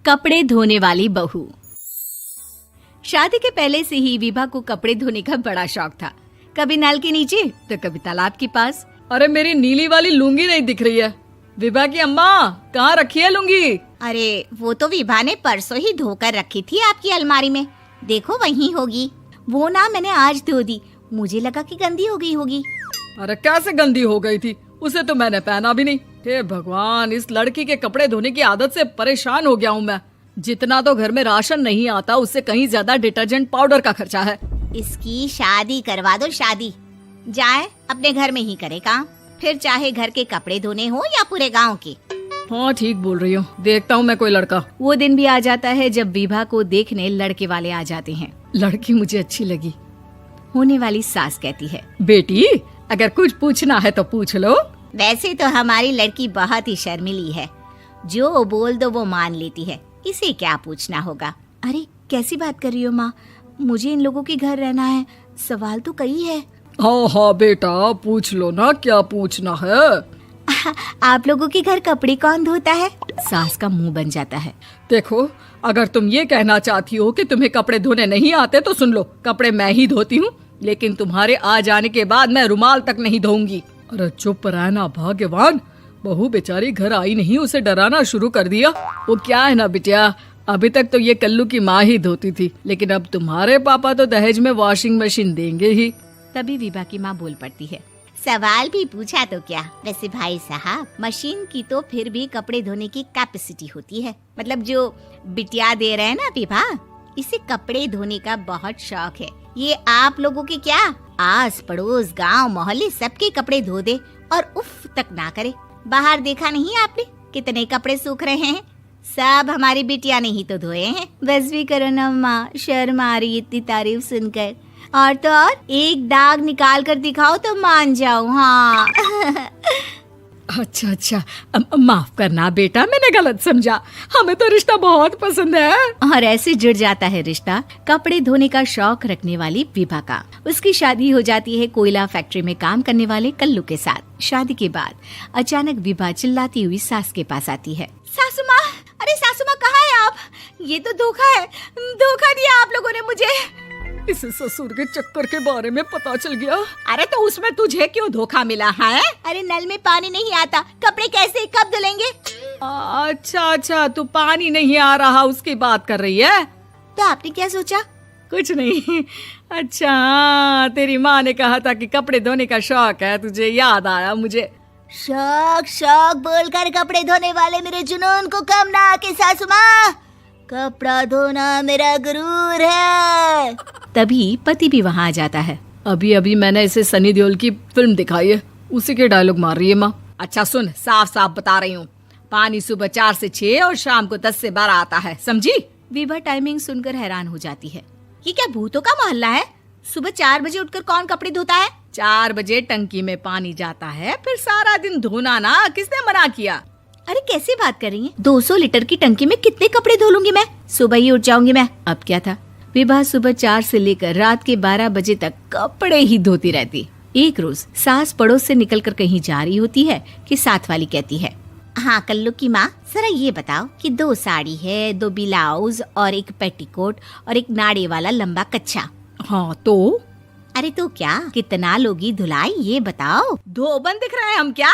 कपड़े धोने वाली बहू। शादी के पहले से ही विभा को कपड़े धोने का बड़ा शौक था। कभी नल के नीचे तो कभी तालाब के पास। अरे मेरी नीली वाली लुंगी नहीं दिख रही है। विभा की अम्मा, कहाँ रखी है लुंगी? अरे वो तो विभा ने परसों ही धोकर रखी थी आपकी अलमारी में, देखो वहीं होगी। वो ना मैंने आज धो दी, मुझे लगा कि गंदी हो गई होगी। अरे कैसे गंदी हो गई थी? उसे तो मैंने पहना भी नहीं। हे भगवान, इस लड़की के कपड़े धोने की आदत से परेशान हो गया हूँ मैं। जितना तो घर में राशन नहीं आता, उससे कहीं ज्यादा डिटर्जेंट पाउडर का खर्चा है। इसकी शादी करवा दो, शादी जाए अपने घर में ही करे काम, फिर चाहे घर के कपड़े धोने हो या पूरे गांव के। हाँ ठीक बोल रही हो, देखता हूँ मैं कोई लड़का। वो दिन भी आ जाता है जब विभा को देखने लड़के वाले आ जाते हैं। लड़की मुझे अच्छी लगी। होने वाली सास कहती है, बेटी अगर कुछ पूछना है तो पूछ लो। वैसे तो हमारी लड़की बहुत ही शर्मीली है, जो बोल दो वो मान लेती है, इसे क्या पूछना होगा। अरे कैसी बात कर रही हो माँ, मुझे इन लोगों के घर रहना है, सवाल तो कई है। हाँ हाँ बेटा, पूछ लो ना, क्या पूछना है। आप लोगों के घर कपड़े कौन धोता है? सास का मुंह बन जाता है। देखो, अगर तुम ये कहना चाहती हो कि तुम्हें कपड़े धोने नहीं आते तो सुन लो, कपड़े मैं ही धोती हूँ, लेकिन तुम्हारे आ जाने के बाद मैं रुमाल तक नहीं धोऊंगी। अरे चुप रहना भाग्यवान, बहू बेचारी घर आई नहीं, उसे डराना शुरू कर दिया। वो क्या है ना बिटिया, अभी तक तो ये कल्लू की माँ ही धोती थी, लेकिन अब तुम्हारे पापा तो दहेज में वॉशिंग मशीन देंगे ही। तभी विभा की माँ बोल पड़ती है, सवाल भी पूछा तो क्या। वैसे भाई साहब, मशीन की तो फिर भी कपड़े धोने की कैपेसिटी होती है। मतलब जो बिटिया दे रहे हैं ना विभा, इसे कपड़े धोने का बहुत शौक है। ये आप लोगों के क्या, आस पड़ोस गांव मोहल्ले सबके कपड़े धो दे और उफ तक ना करे। बाहर देखा नहीं आपने कितने कपड़े सूख रहे हैं? सब हमारी बिटिया ने ही तो धोए हैं। बस भी करो ना माँ, शर्म आ रही इतनी तारीफ सुनकर। और तो और एक दाग निकाल कर दिखाओ तो मान जाओ। हाँ अच्छा, माफ करना बेटा, मैंने गलत समझा। हमें तो रिश्ता बहुत पसंद है। और ऐसे जुड़ जाता है रिश्ता कपड़े धोने का शौक रखने वाली विभा का। उसकी शादी हो जाती है कोयला फैक्ट्री में काम करने वाले कल्लू के साथ। शादी के बाद अचानक विभा चिल्लाती हुई सास के पास आती है। सासू माँ, अरे सासू माँ कहाँ है आप? ये तो धोखा है, धोखा दिया आप लोगों ने मुझे। इसे ससुर के चक्कर के बारे में पता चल गया। अरे तो उसमें तुझे क्यों धोखा मिला है? अरे नल में पानी नहीं आता, कपड़े कैसे कब धुलेंगे? अच्छा, तू पानी नहीं आ रहा उसकी बात कर रही है। तो आपने क्या सोचा? कुछ नहीं। अच्छा, तेरी माँ ने कहा था कि कपड़े धोने का शौक है तुझे, याद आया मुझे। शौक बोलकर कपड़े धोने वाले मेरे जुनून को कम ना आके सासू माँ, कपड़ा धोना मेरा गुरूर है। तभी पति भी वहाँ आ जाता है। अभी मैंने इसे सनी देओल की फिल्म दिखाई है, उसी के डायलॉग मार रही है माँ। अच्छा सुन, साफ बता रही हूँ, पानी सुबह 4 से 6 और शाम को 10 से 12 आता है, समझी? विभा टाइमिंग सुनकर हैरान हो जाती है। ये क्या भूतों का मोहल्ला है? सुबह 4 बजे उठकर कौन कपड़े धोता है? 4 बजे टंकी में पानी जाता है, फिर सारा दिन धोना ना, किसने मना किया? अरे कैसी बात कर रही हैं? 200 लीटर की टंकी में कितने कपड़े धो लूंगी मैं? सुबह ही उठ जाऊंगी मैं। अब क्या था, विभा सुबह 4 से लेकर रात के 12 बजे तक कपड़े ही धोती रहती। एक रोज सास पड़ोस से निकलकर कहीं जा रही होती है कि साथ वाली कहती है, हाँ कल्लू की माँ, जरा ये बताओ कि 2 साड़ी है, 2 ब्लाउज और एक पेटीकोट और एक नाड़े वाला लंबा कच्छा। हाँ तो? अरे तो क्या, कितना लोगी धुलाई ये बताओ। धोबन दिख रहे हैं हम क्या?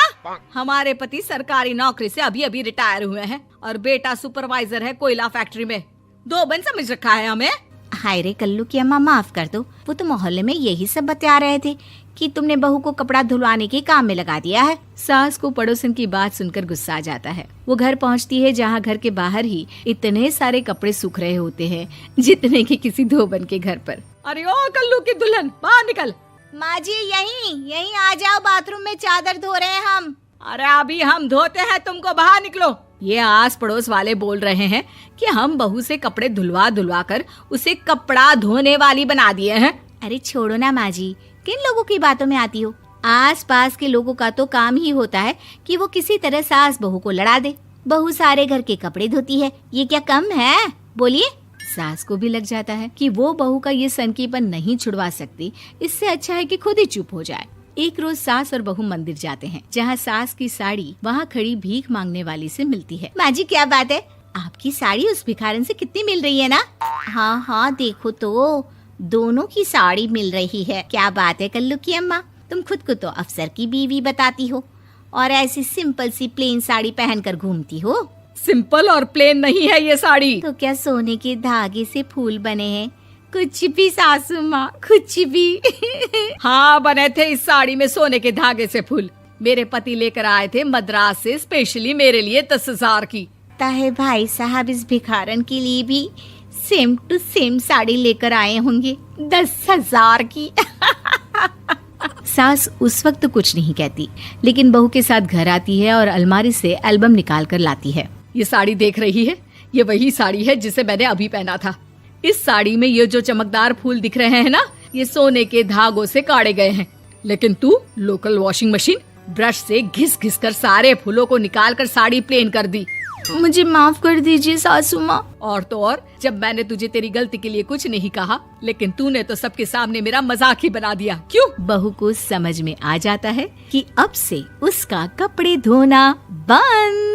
हमारे पति सरकारी नौकरी से अभी रिटायर हुए हैं और बेटा सुपरवाइजर है कोयला फैक्ट्री में। धोबन समझ रखा है हमें। हाय रे कल्लू की अम्मा, माफ कर दो, वो तो मोहल्ले में यही सब बता रहे थे कि तुमने बहू को कपड़ा धुलवाने के काम में लगा दिया है। सास को पड़ोसन की बात सुनकर गुस्सा आ जाता है। वो घर पहुंचती है जहां घर के बाहर ही इतने सारे कपड़े सूख रहे होते हैं जितने कि किसी धोबन के घर पर। अरे ओ कल्लू की दुल्हन, बाहर निकल। माँ जी यहीं आ जाओ, बाथरूम में चादर धो रहे हैं हम। अरे अभी हम धोते हैं, तुमको बाहर निकलो। ये आस पड़ोस वाले बोल रहे हैं कि हम बहू से कपड़े धुलवा कर उसे कपड़ा धोने वाली बना दिए हैं। अरे छोड़ो ना माँ जी, किन लोगों की बातों में आती हो? आस पास के लोगों का तो काम ही होता है कि वो किसी तरह सास बहू को लड़ा दे। बहू सारे घर के कपड़े धोती है, ये क्या कम है? बोलिए। सास को भी लग जाता है कि वो बहू का ये सनकीपन नहीं छुड़वा सकती, इससे अच्छा है कि खुद ही चुप हो जाए। एक रोज सास और बहू मंदिर जाते हैं, जहाँ सास की साड़ी वहाँ खड़ी भीख मांगने वाली से मिलती है। माँ जी क्या बात है, आपकी साड़ी उस भिखारन से कितनी मिल रही है ना? हाँ हाँ देखो तो, दोनों की साड़ी मिल रही है। क्या बात है कल्लू की अम्मा, तुम खुद को तो अफसर की बीवी बताती हो और ऐसी सिंपल सी प्लेन साड़ी पहनकर घूमती हो। सिंपल और प्लेन नहीं है ये साड़ी। तो क्या सोने के धागे से फूल बने हैं? कुछ भी सासू माँ, कुछ भी। हाँ बने थे इस साड़ी में सोने के धागे से फूल। मेरे पति लेकर आए थे मद्रास से स्पेशली मेरे लिए 10,000 की। ताहे भाई साहब इस भिखारन के लिए भी सेम टू सेम साड़ी लेकर आए होंगे 10,000 की। सास उस वक्त तो कुछ नहीं कहती, लेकिन बहू के साथ घर आती है और अलमारी से एल्बम निकाल कर लाती है। ये साड़ी देख रही है, ये वही साड़ी है जिसे मैंने अभी पहना था। इस साड़ी में ये जो चमकदार फूल दिख रहे हैं ना, ये सोने के धागों से काढ़े गए हैं। लेकिन तू लोकल वॉशिंग मशीन ब्रश से घिस घिस कर सारे फूलों को निकाल कर साड़ी प्लेन कर दी। मुझे माफ कर दीजिए सासू माँ। और तो और, जब मैंने तुझे तेरी गलती के लिए कुछ नहीं कहा, लेकिन तूने तो सबके सामने मेरा मजाक ही बना दिया। क्यों? बहू को समझ में आ जाता है कि अब से उसका कपड़े धोना बंद।